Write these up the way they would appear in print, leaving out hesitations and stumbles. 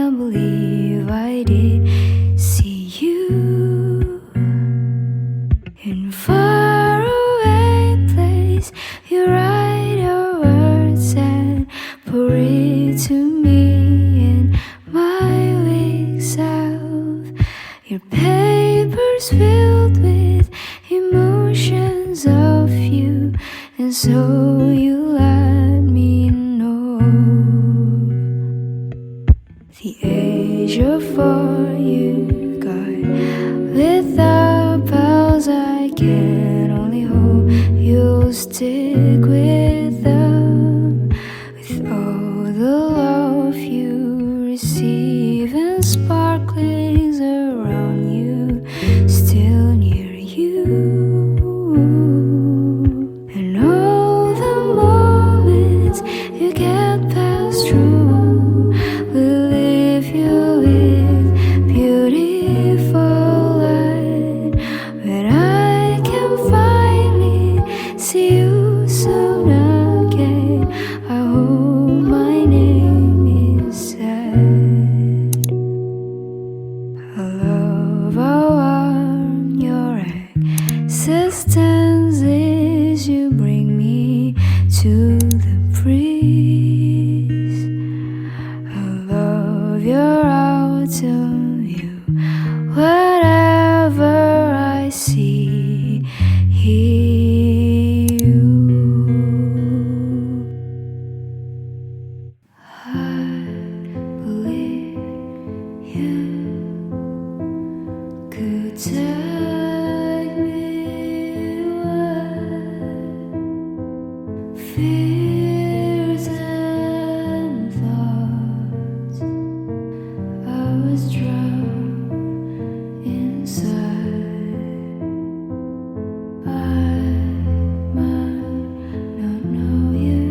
can't believe I did see you in faraway place. You write your words and pour it to me in my weak self. Your paper's filled with emotions of you, and so you let me know. The age of 4 you got without pals. I can only hope you'll stick with them, with all the love you receive and sparklings around you, still near you. And all the moments you get passed through will leave you with beautiful light. But I can finally see you soon again. I hope my name is said. I love how warm your existence is. You bring me to the breeze. I love your autumn view. Whatever I see, you. I believe you could take me away. Fears and thoughts, I was drowned inside. I might not know you,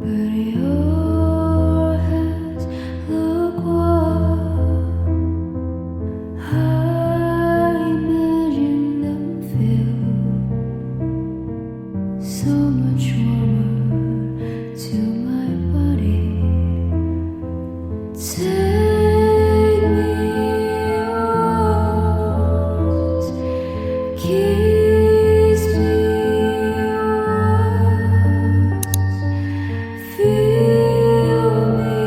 but your hands look warm. I imagine them feel so much warmer to my body. Take me once, kiss me once, feel me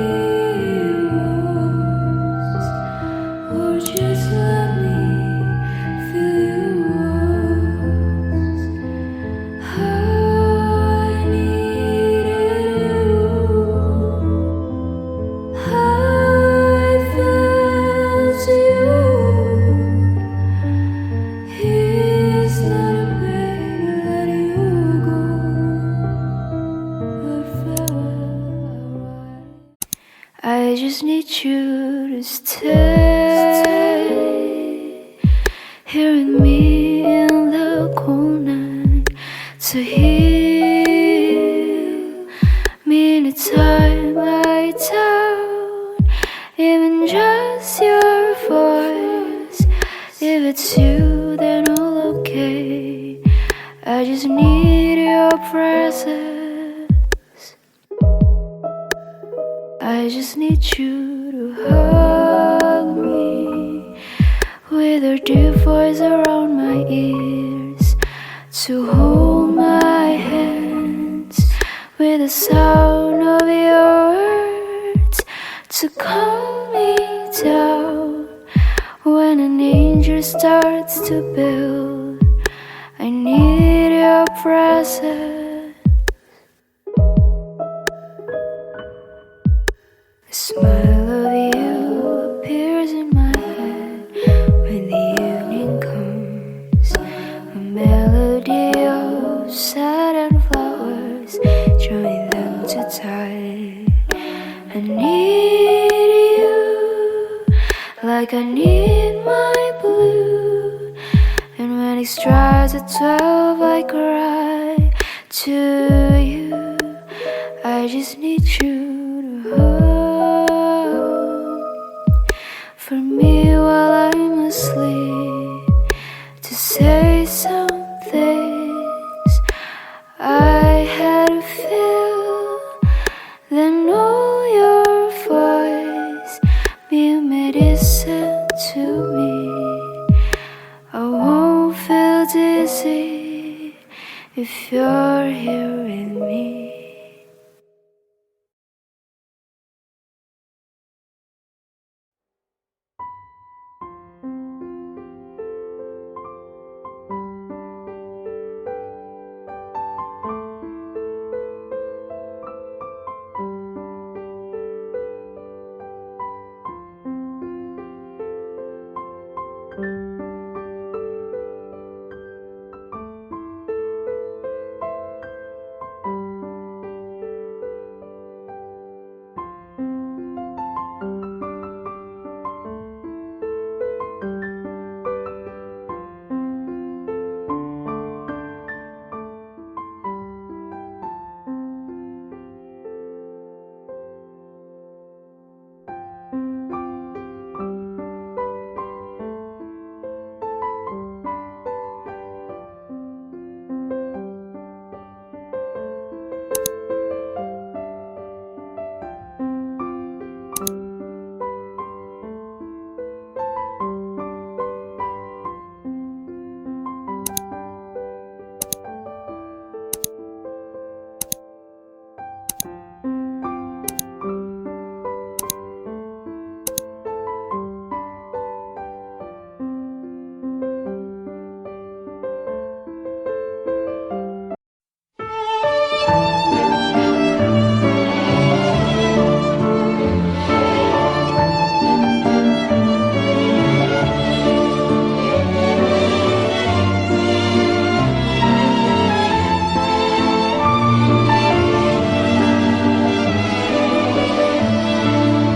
once, or just let me feel you once. I needed you. I felt you. It's not a pain to let you go. I felt I just need you to stay here with me in the cold night, to heal me in the time I doubt even just your voice. If it's you, then all okay. I just need your presence. I just need you to hug me with your deep voice around my ears, to hold my hands with the sound of your words, to calm me down when an angel starts to build. I need your presence. The smile of you appears in my head when the evening comes. A melody of sad flowers, join them to die. I need you like I need my blue. And when it strikes at 12, I cry to you. I just need you to hold for me while I'm asleep, to say some things I had to feel. Then know your voice you're here